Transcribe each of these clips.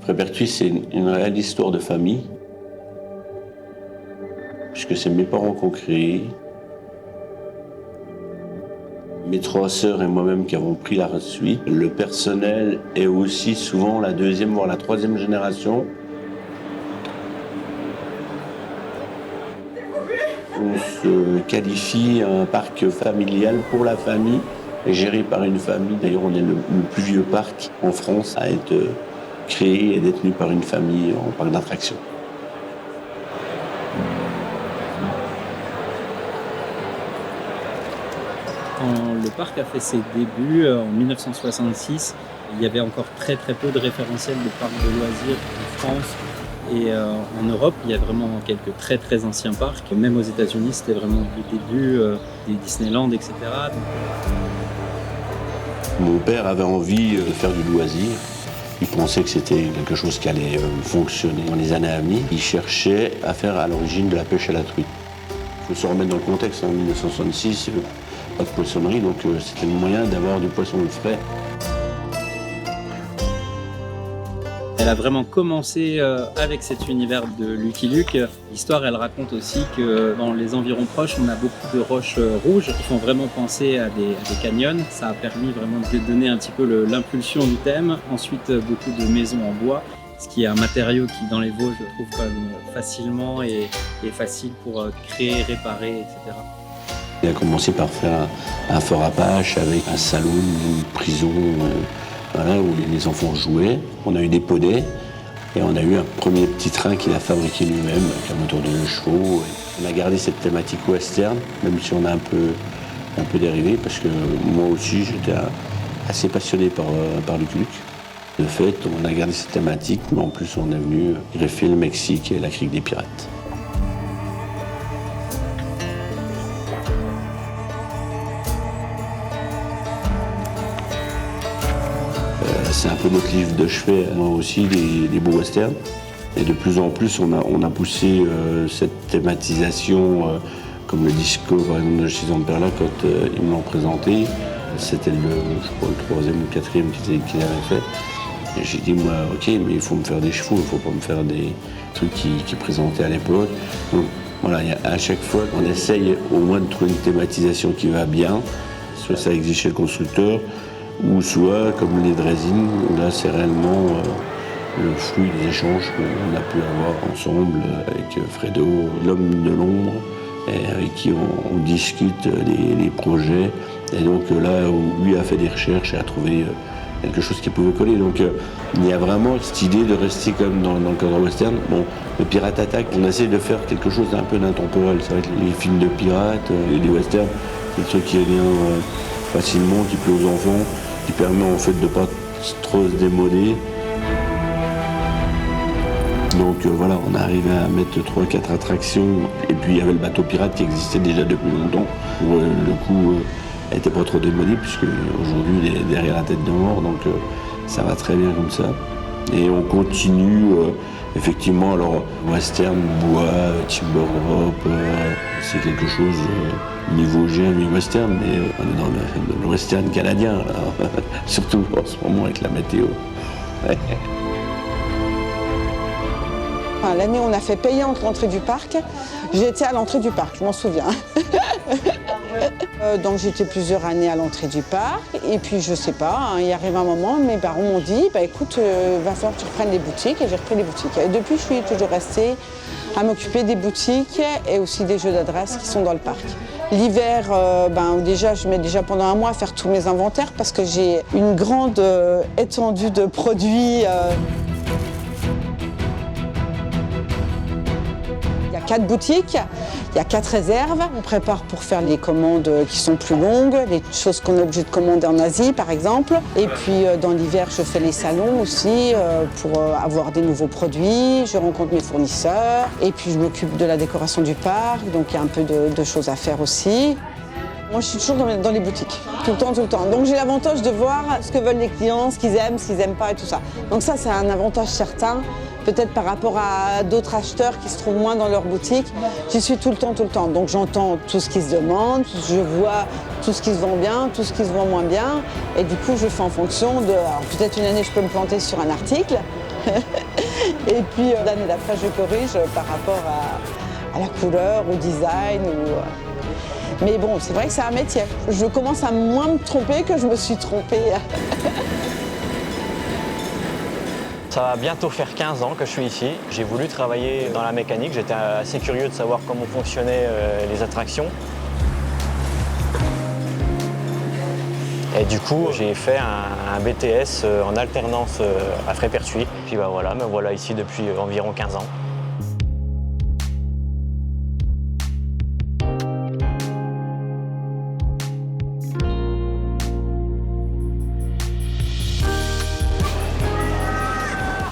Frépertuis, c'est une réelle histoire de famille, puisque c'est mes parents qui ont créé, mes 3 sœurs et moi-même qui avons pris la suite. Le personnel est aussi souvent la 2e, voire la 3e génération. On se qualifie un parc familial pour la famille, géré par une famille. D'ailleurs, on est le plus vieux parc en France à être créé et détenu par une famille en parc d'attractions. Quand le parc a fait ses débuts en 1966, il y avait encore très peu de référentiels de parcs de loisirs en France. Et en Europe, il y a vraiment quelques très anciens parcs. Même aux États-Unis, c'était vraiment le début des Disneyland, etc. Mon père avait envie de faire du loisir. Il pensait que c'était quelque chose qui allait fonctionner dans les années à venir. Il cherchait à faire à l'origine de la pêche à la truite. Il faut se remettre dans le contexte. En 1966, pas de poissonnerie, donc c'était le moyen d'avoir du poisson frais. Elle a vraiment commencé avec cet univers de Lucky Luke. L'histoire, elle raconte aussi que dans les environs proches, on a beaucoup de roches rouges qui font vraiment penser à des canyons. Ça a permis vraiment de donner un petit peu l'impulsion du thème. Ensuite, beaucoup de maisons en bois, ce qui est un matériau qui, dans les Vosges, je trouve quand même facilement et facile pour créer, réparer, etc. Il a commencé par faire un fort Apache avec un salon, une prison. Voilà, où les enfants jouaient. On a eu des poneys et on a eu un premier petit train qu'il a fabriqué lui-même avec un moteur de 2 chevaux. On a gardé cette thématique western, même si on a un peu dérivé, parce que moi aussi j'étais assez passionné par Lucky Luke. De fait, on a gardé cette thématique, mais en plus on est venu greffer le Mexique et la crique des pirates. C'est un peu notre livre de chevet, moi aussi, des beaux westerns. Et de plus en plus, on a poussé cette thématisation, comme le disco, par exemple, de chez Zamperla, quand ils me l'ont présenté. C'était je crois, le 3e ou 4e qu'ils avaient fait. Et j'ai dit, moi, ok, mais il faut me faire des chevaux, il ne faut pas me faire des trucs qu'ils présentaient à l'époque. Donc voilà, à chaque fois qu'on essaye au moins de trouver une thématisation qui va bien, soit ça existe chez le constructeur, ou soit comme les dressings, où là c'est réellement le fruit des échanges qu'on a pu avoir ensemble avec Fredo, l'homme de l'ombre, et avec qui on discute les projets. Et donc là où lui a fait des recherches et a trouvé quelque chose qui pouvait coller. Donc il y a vraiment cette idée de rester comme dans le cadre western. Bon, le Pirate Attack, on essaie de faire quelque chose d'un peu d'intemporel. C'est vrai que les films de pirates, les westerns, c'est le truc qui revient facilement, qui plaît aux enfants, qui permet en fait de ne pas trop se démoder. Donc voilà, on est arrivé à mettre 3-4 attractions, et puis il y avait le bateau pirate qui existait déjà depuis longtemps, où le coup n'était pas trop démodé, puisque aujourd'hui il est derrière la tête de mort, donc ça va très bien comme ça. Et on continue, effectivement, alors western, bois, timber rope, c'est quelque chose niveau G, mi-western, mais on est dans le western canadien, là. Surtout en ce moment avec la météo. L'année où on a fait payante l'entrée du parc, j'étais à l'entrée du parc, je m'en souviens. Donc j'étais plusieurs années à l'entrée du parc, et puis je sais pas, il arrive un moment, mes parents m'ont dit, écoute, va falloir que tu reprennes les boutiques, et j'ai repris les boutiques. Et depuis, je suis toujours restée à m'occuper des boutiques et aussi des jeux d'adresse qui sont dans le parc. L'hiver, déjà, je mets déjà pendant un mois à faire tous mes inventaires parce que j'ai une grande étendue de produits. Il y a 4 boutiques, il y a 4 réserves. On prépare pour faire les commandes qui sont plus longues, les choses qu'on est obligé de commander en Asie par exemple. Et puis dans l'hiver, je fais les salons aussi pour avoir des nouveaux produits. Je rencontre mes fournisseurs et puis je m'occupe de la décoration du parc, donc il y a un peu de choses à faire aussi. Moi, je suis toujours dans les boutiques, tout le temps. Donc j'ai l'avantage de voir ce que veulent les clients, ce qu'ils aiment pas et tout ça. Donc ça, c'est un avantage certain. Peut-être par rapport à d'autres acheteurs qui se trouvent moins dans leur boutique. J'y suis tout le temps. Donc j'entends tout ce qui se demande, je vois tout ce qui se vend bien, tout ce qui se vend moins bien. Et du coup, je fais en fonction de... Alors peut-être une année, je peux me planter sur un article. Et puis l'année d'après, je corrige par rapport à la couleur, au design. Mais bon, c'est vrai que c'est un métier. Je commence à moins me tromper que je me suis trompée. Ça va bientôt faire 15 ans que je suis ici. J'ai voulu travailler dans la mécanique. J'étais assez curieux de savoir comment fonctionnaient les attractions. Et du coup, j'ai fait un BTS en alternance à Frépertuis. Puis bah voilà, me voilà ici depuis environ 15 ans.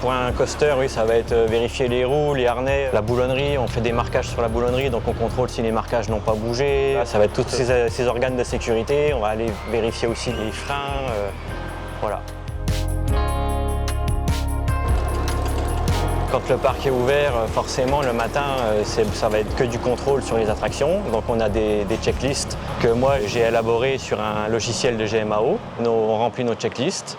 Pour un coaster, oui, ça va être vérifier les roues, les harnais, la boulonnerie. On fait des marquages sur la boulonnerie, donc on contrôle si les marquages n'ont pas bougé. Ça va être tous ces organes de sécurité. On va aller vérifier aussi les freins. Voilà. Quand le parc est ouvert, forcément, le matin, ça va être que du contrôle sur les attractions. Donc on a des checklists que moi, j'ai élaborées sur un logiciel de GMAO. On remplit nos checklists.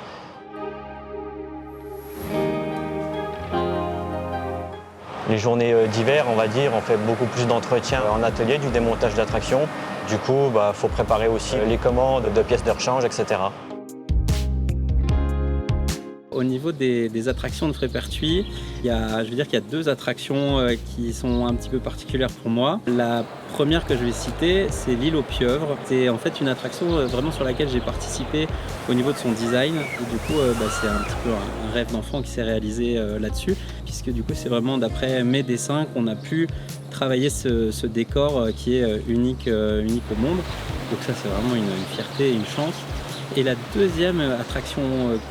Les journées d'hiver, on va dire, on fait beaucoup plus d'entretien en atelier, du démontage d'attractions. Du coup, il faut préparer aussi les commandes de pièces de rechange, etc. Au niveau des attractions de Frépertuis, je veux dire qu'il y a deux attractions qui sont un petit peu particulières pour moi. La première que je vais citer, c'est l'île aux pieuvres. C'est en fait une attraction vraiment sur laquelle j'ai participé au niveau de son design. Et du coup, c'est un petit peu un rêve d'enfant qui s'est réalisé là-dessus, puisque du coup, c'est vraiment d'après mes dessins qu'on a pu travailler ce décor qui est unique au monde. Donc ça, c'est vraiment une fierté et une chance. Et la deuxième attraction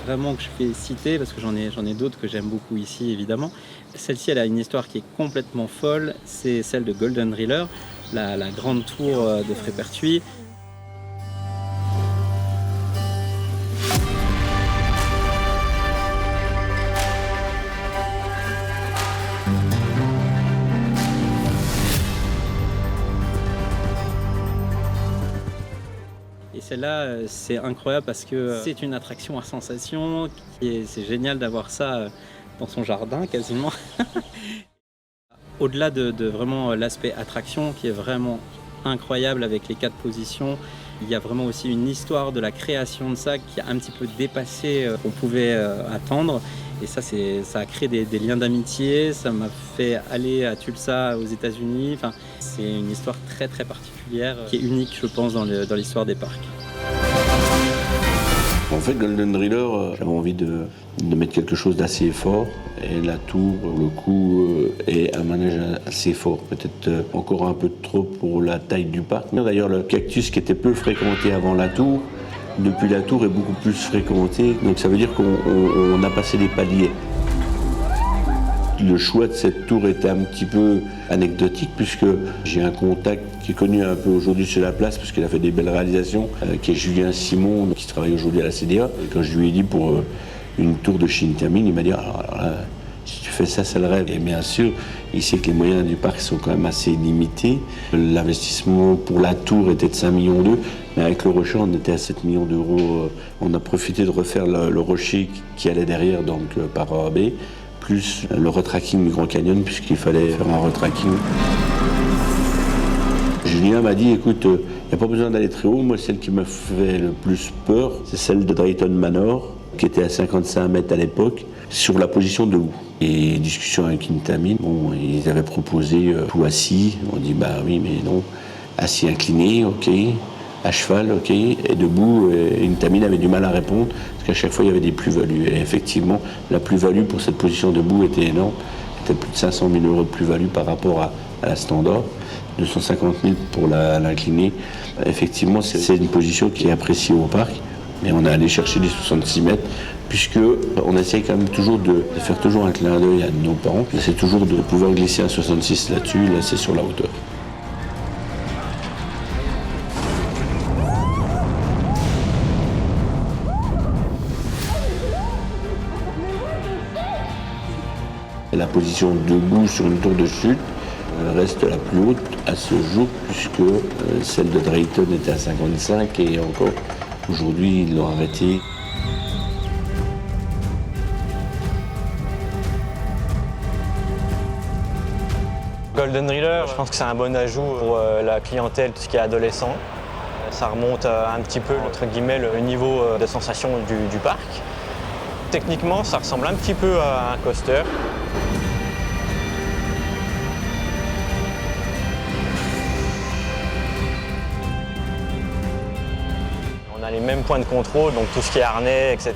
vraiment que je vais citer, parce que j'en ai d'autres que j'aime beaucoup ici évidemment, celle-ci elle a une histoire qui est complètement folle, c'est celle de Golden Driller, la grande tour de Frépertuis. Et celle-là, c'est incroyable parce que c'est une attraction à sensation. C'est génial d'avoir ça dans son jardin quasiment. Au-delà de vraiment l'aspect attraction qui est vraiment incroyable avec les 4 positions, il y a vraiment aussi une histoire de la création de ça qui a un petit peu dépassé ce qu'on pouvait attendre. Et ça a créé des liens d'amitié, ça m'a fait aller à Tulsa aux États-Unis. Enfin, c'est une histoire très très particulière qui est unique, je pense, dans l'histoire des parcs. En fait, Golden Driller, j'avais envie de mettre quelque chose d'assez fort. Et la tour, pour le coup, est un manège assez fort. Peut-être encore un peu trop pour la taille du parc. D'ailleurs, le cactus qui était peu fréquenté avant la tour, depuis la tour est beaucoup plus fréquenté. Donc ça veut dire qu'on a passé des paliers. Le choix de cette tour était un petit peu anecdotique puisque j'ai un contact qui est connu un peu aujourd'hui sur la place parce qu'il a fait des belles réalisations, qui est Julien Simon, qui travaille aujourd'hui à la CDA. Et quand je lui ai dit pour une tour de Shintamine, il m'a dit alors là, si tu fais ça, c'est le rêve. Et bien sûr, il sait que les moyens du parc sont quand même assez limités. L'investissement pour la tour était de 5,2 millions, mais avec le rocher, on était à 7 millions d'euros. On a profité de refaire le rocher qui allait derrière, donc par AB, plus le retracking du Grand Canyon, puisqu'il fallait faire un retracking. Julien m'a dit, écoute, il n'y a pas besoin d'aller très haut. Moi, celle qui m'a fait le plus peur, c'est celle de Drayton Manor, qui était à 55 mètres à l'époque, sur la position debout. Et discussion avec Intamin, ils avaient proposé tout assis. On dit, bah oui, mais non. Assis incliné, ok. À cheval, ok. Et debout, Intamin avait du mal à répondre, parce qu'à chaque fois, il y avait des plus-values. Et effectivement, la plus-value pour cette position debout était énorme. C'était plus de 500 000 euros de plus-value par rapport à la standard. 250 000 pour l'incliné. Effectivement, c'est une position qui est appréciée au parc. Mais on est allé chercher les 66 mètres, puisqu'on essaye quand même toujours de faire toujours un clin d'œil à nos parents. C'est toujours de pouvoir glisser un 66 là-dessus, là c'est sur la hauteur. La position debout sur une tour de chute reste la plus haute à ce jour, puisque celle de Drayton était à 55 et encore aujourd'hui ils l'ont arrêté. driller, je pense que c'est un bon ajout pour la clientèle, tout ce qui est adolescent. Ça remonte un petit peu, entre guillemets, le niveau de sensation du parc. Techniquement, ça ressemble un petit peu à un coaster. On a les mêmes points de contrôle, donc tout ce qui est harnais, etc.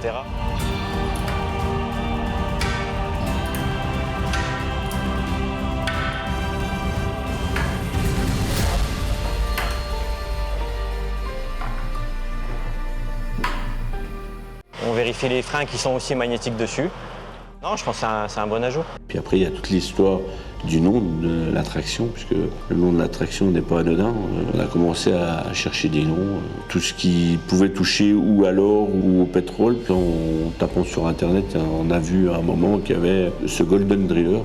On vérifie les freins qui sont aussi magnétiques dessus. Non, je pense que c'est un bon ajout. Puis après, il y a toute l'histoire du nom de l'attraction, puisque le nom de l'attraction n'est pas anodin. On a commencé à chercher des noms, tout ce qui pouvait toucher ou à l'or ou au pétrole. Puis en tapant sur Internet, on a vu à un moment qu'il y avait ce Golden Driller,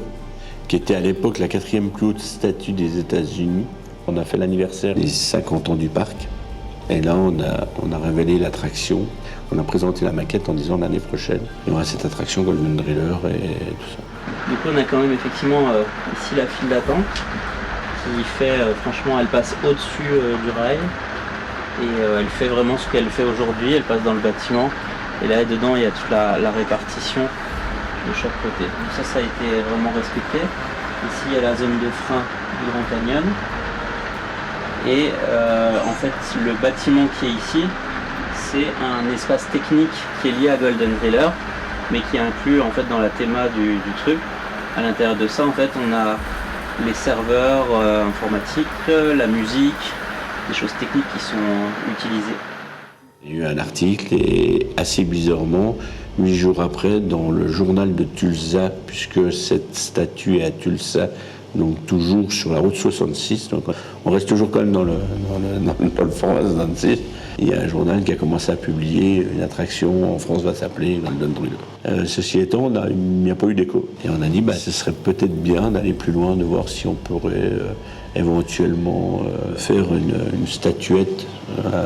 qui était à l'époque la 4e plus haute statue des États-Unis. On a fait l'anniversaire des 50 ans du parc. Et là, on a révélé l'attraction. On a présenté la maquette en disant l'année prochaine, il y aura cette attraction Golden Driller et tout ça. Du coup, on a quand même effectivement ici la file d'attente qui fait, franchement, elle passe au-dessus du rail et elle fait vraiment ce qu'elle fait aujourd'hui. Elle passe dans le bâtiment et là, dedans, il y a toute la répartition de chaque côté. Donc ça a été vraiment respecté. Ici, il y a la zone de frein du Grand Canyon. Et en fait, le bâtiment qui est ici, c'est un espace technique qui est lié à Golden Driller, mais qui est inclus en fait dans la théma du truc. À l'intérieur de ça, en fait, on a les serveurs informatiques, la musique, des choses techniques qui sont utilisées. Il y a eu un article et assez bizarrement, 8 jours après, dans le journal de Tulsa, puisque cette statue est à Tulsa, donc toujours sur la route 66, donc on reste toujours quand même dans le format 66. Il y a un journal qui a commencé à publier une attraction en France va s'appeler Golden Driller. Ceci étant, il n'y a pas eu d'écho. Et on a dit ce serait peut-être bien d'aller plus loin, de voir si on pourrait éventuellement faire une statuette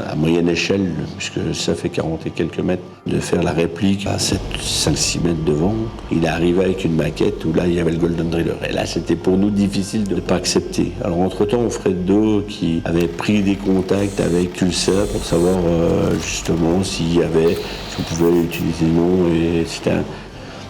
à moyenne échelle, puisque ça fait 40 et quelques mètres, de faire la réplique à 5-6 mètres devant. Il est arrivé avec une maquette où là il y avait le Golden Driller. Et là c'était pour nous difficile de ne pas accepter. Alors entre-temps, on Fred Do qui avait pris des contacts avec Tulsa pour savoir justement si on pouvait utiliser le nom et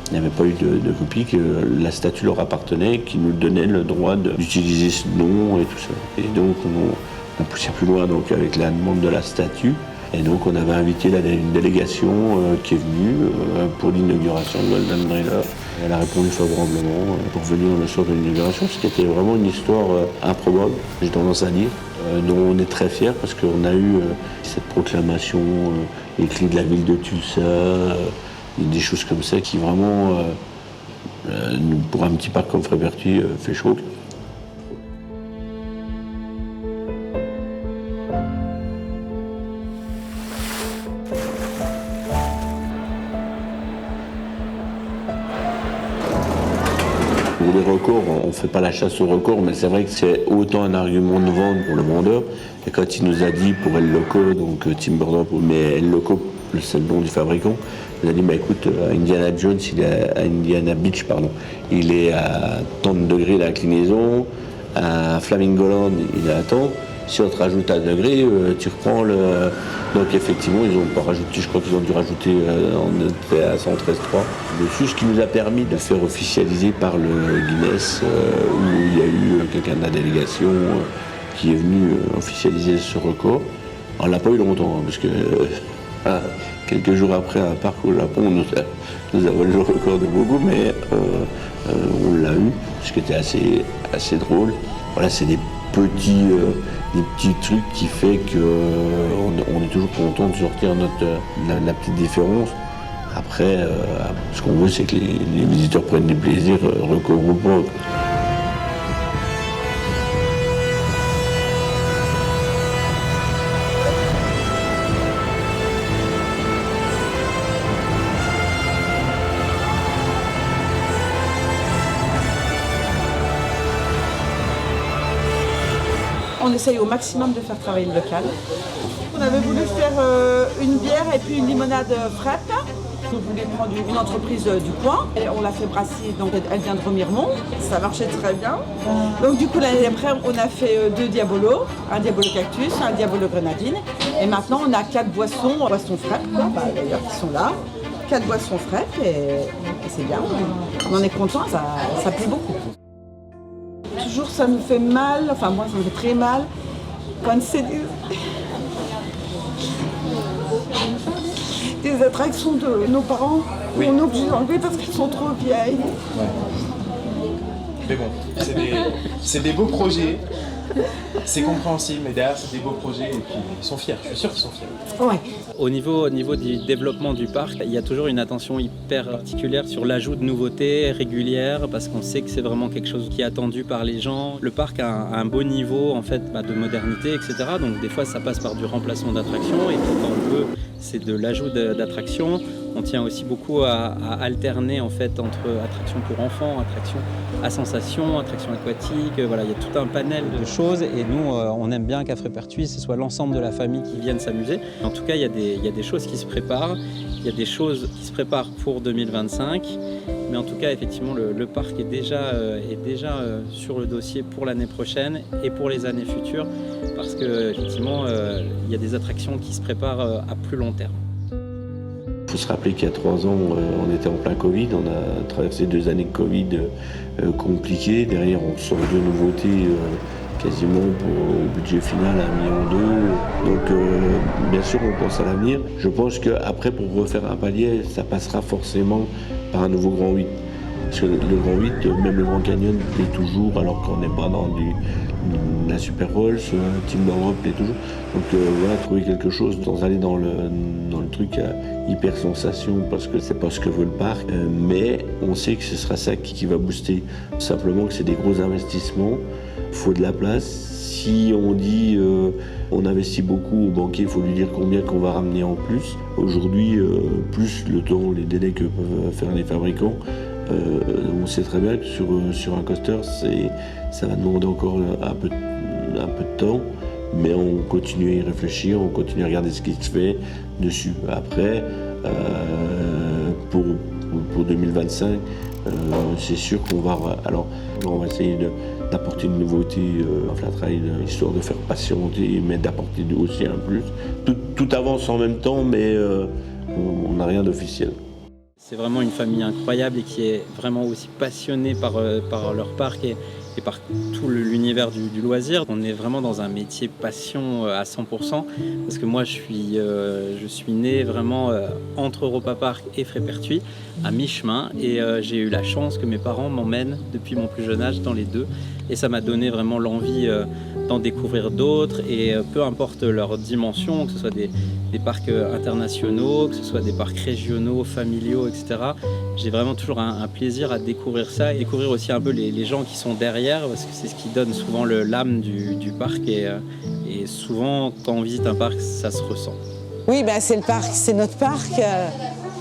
il n'y avait pas eu de copie, que la statue leur appartenait, qui nous donnait le droit d'utiliser ce nom et tout ça. Et donc on a poussé plus loin donc, avec la demande de la statue. Et donc on avait invité une délégation qui est venue pour l'inauguration de Golden Driller. Elle a répondu favorablement pour venir le soir de l'inauguration, ce qui était vraiment une histoire improbable, j'ai tendance à dire, dont on est très fiers parce qu'on a eu cette proclamation écrite de la ville de Tulsa, des choses comme ça qui vraiment, pour un petit parc comme Fréberty, fait chaud. Pour les records, on ne fait pas la chasse aux records, mais c'est vrai que c'est autant un argument de vente pour le vendeur. Et quand il nous a dit pour El Loco, donc Tim Burton, mais El Loco, c'est le nom du fabricant, il a dit écoute, Indiana Jones, à Indiana Beach, il est à tant de degrés d'inclinaison, à Flamingoland, il est à tant. Si on te rajoute un degré, tu reprends le. Donc effectivement, ils n'ont pas rajouté, je crois qu'ils ont dû rajouter, on était à 113,3 dessus, ce qui nous a permis de faire officialiser par le Guinness, où il y a eu quelqu'un de la délégation qui est venu officialiser ce record. On l'a pas eu longtemps, parce que quelques jours après un parc au Japon, nous avons le record de beaucoup, mais on l'a eu, ce qui était assez drôle. Voilà, c'est des petits trucs qui fait qu'on est toujours content de sortir la petite différence. Après, ce qu'on veut, c'est que les visiteurs prennent du plaisir, record ou pas. On essaye au maximum de faire travailler le local. On avait voulu faire une bière et puis une limonade fraîche. Je voulais prendre une entreprise du coin. Et on l'a fait brasser, donc elle vient de Remiremont. Ça marchait très bien. Donc du coup, l'année d'après, on a fait 2 diabolos. Un diabolo cactus, un diabolo grenadine. Et maintenant, on a 4 boissons fraîches, quoi, d'ailleurs, qui sont là. 4 boissons fraîches et c'est bien. On en est content, ça plaît beaucoup. Toujours, ça nous fait mal, enfin moi, ça me fait très mal quand c'est des attractions de nos parents qu'on est obligé d'enlever parce qu'elles sont trop vieilles. Ouais. Mais bon, c'est des beaux projets, c'est compréhensible, mais derrière c'est des beaux projets et puis ils sont fiers, je suis sûr qu'ils sont fiers. Ouais. Au niveau du développement du parc, il y a toujours une attention hyper particulière sur l'ajout de nouveautés régulières parce qu'on sait que c'est vraiment quelque chose qui est attendu par les gens. Le parc a un beau niveau en fait, de modernité, etc. Donc des fois ça passe par du remplacement d'attractions et puis quand on veut c'est de l'ajout d'attractions. On tient aussi beaucoup à alterner en fait entre attractions pour enfants, attractions à sensations, attractions aquatiques. Voilà, il y a tout un panel de choses et nous on aime bien qu'à Frépertuis ce soit l'ensemble de la famille qui vienne s'amuser. En tout cas, il y a des choses qui se préparent, il y a des choses qui se préparent pour 2025. Mais en tout cas, effectivement, le parc est déjà sur le dossier pour l'année prochaine et pour les années futures parce qu'effectivement, il y a des attractions qui se préparent à plus long terme. Il faut se rappeler qu'il y a 3 ans, on était en plein Covid, on a traversé 2 années de Covid compliquées. Derrière, on sort de nouveautés quasiment au budget final à 1,2 million. Donc, bien sûr, on pense à l'avenir. Je pense qu'après, pour refaire un palier, ça passera forcément par un nouveau Grand 8. Parce que le Grand 8, même le Grand Canyon, plaît toujours, alors qu'on n'est pas dans la Super Rolls, Team d'Europe plaît toujours. Donc voilà, trouver quelque chose, sans aller dans le truc à hyper sensation, parce que c'est pas ce que veut le parc, mais on sait que ce sera ça qui va booster. Simplement que c'est des gros investissements, il faut de la place. Si on dit on investit beaucoup au banquier, il faut lui dire combien qu'on va ramener en plus. Aujourd'hui, plus le temps, les délais que peuvent faire les fabricants, on sait très bien que sur un coaster, ça va demander encore un peu de temps, mais on continue à y réfléchir, on continue à regarder ce qui se fait dessus. Après, pour 2025, c'est sûr qu'on va... Alors, on va essayer d'apporter une nouveauté en flat ride, histoire de faire patienter, mais d'apporter aussi un plus. Tout avance en même temps, mais on n'a rien d'officiel. C'est vraiment une famille incroyable et qui est vraiment aussi passionnée par leur parc et par tout l'univers du loisir. On est vraiment dans un métier passion à 100% parce que moi je suis né vraiment entre Europa Park et Frépertuis à mi-chemin et j'ai eu la chance que mes parents m'emmènent depuis mon plus jeune âge dans les deux et ça m'a donné vraiment l'envie d'en découvrir d'autres et peu importe leur dimension, que ce soit des parcs internationaux, que ce soit des parcs régionaux, familiaux, etc. J'ai vraiment toujours un plaisir à découvrir ça et découvrir aussi un peu les gens qui sont derrière parce que c'est ce qui donne souvent l'âme du parc et souvent quand on visite un parc, ça se ressent. Oui, ben c'est le parc, c'est notre parc,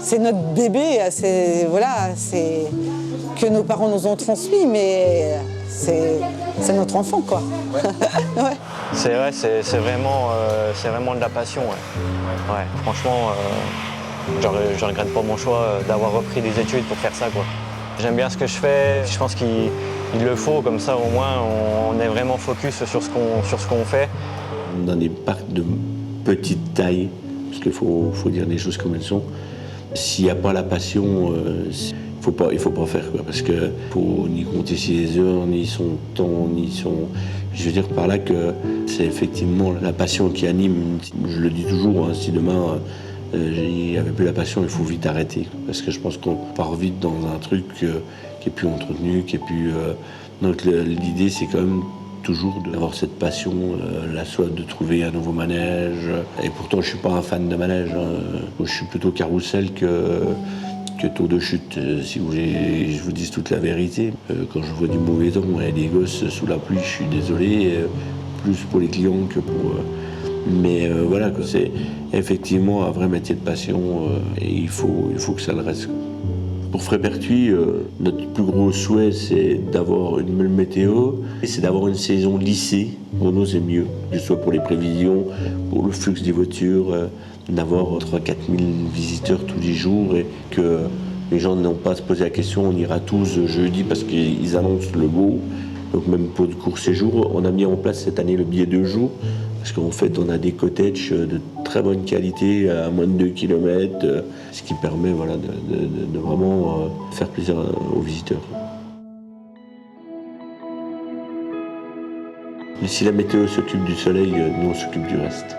c'est notre bébé, c'est que nos parents nous ont transmis, mais c'est notre enfant, quoi. Ouais. Ouais. C'est vrai, c'est vraiment de la passion. Ouais, franchement, je regrette pas mon choix d'avoir repris des études pour faire ça, quoi. J'aime bien ce que je fais, je pense qu'il le faut, comme ça au moins on est vraiment focus sur ce qu'on fait. Dans des parcs de petite taille, parce qu'il faut dire les choses comme elles sont, s'il n'y a pas la passion, il faut pas faire, quoi, parce que faut ni compter ses heures, ni son temps, ni son... Je veux dire par là que c'est effectivement la passion qui anime. Je le dis toujours, hein, si demain il n'y avait plus la passion, il faut vite arrêter, parce que je pense qu'on part vite dans un truc qui est plus entretenu, qui est plus... Donc l'idée c'est quand même toujours d'avoir cette passion, la soif de trouver un nouveau manège. Et pourtant je suis pas un fan de manège, hein. Je suis plutôt carrousel que taux de chute, si vous voulez, je vous dis toute la vérité. Quand je vois du mauvais temps et des gosses sous la pluie, je suis désolé, plus pour les clients que pour... Mais voilà, c'est effectivement un vrai métier de passion et il faut que ça le reste. Pour Frépertuis, notre plus gros souhait, c'est d'avoir une belle météo et c'est d'avoir une saison lissée. Pour nous, c'est mieux, que ce soit pour les prévisions, pour le flux des voitures, d'avoir 3 000 à 4 000 visiteurs tous les jours et que les gens n'ont pas à se poser la question, on ira tous jeudi parce qu'ils annoncent le beau. Donc même pour du court séjour, on a mis en place cette année le billet 2 jours parce qu'en fait, on a des cottages de très bonne qualité à moins de 2 km, ce qui permet voilà, de vraiment faire plaisir aux visiteurs. Mais si la météo s'occupe du soleil, nous on s'occupe du reste.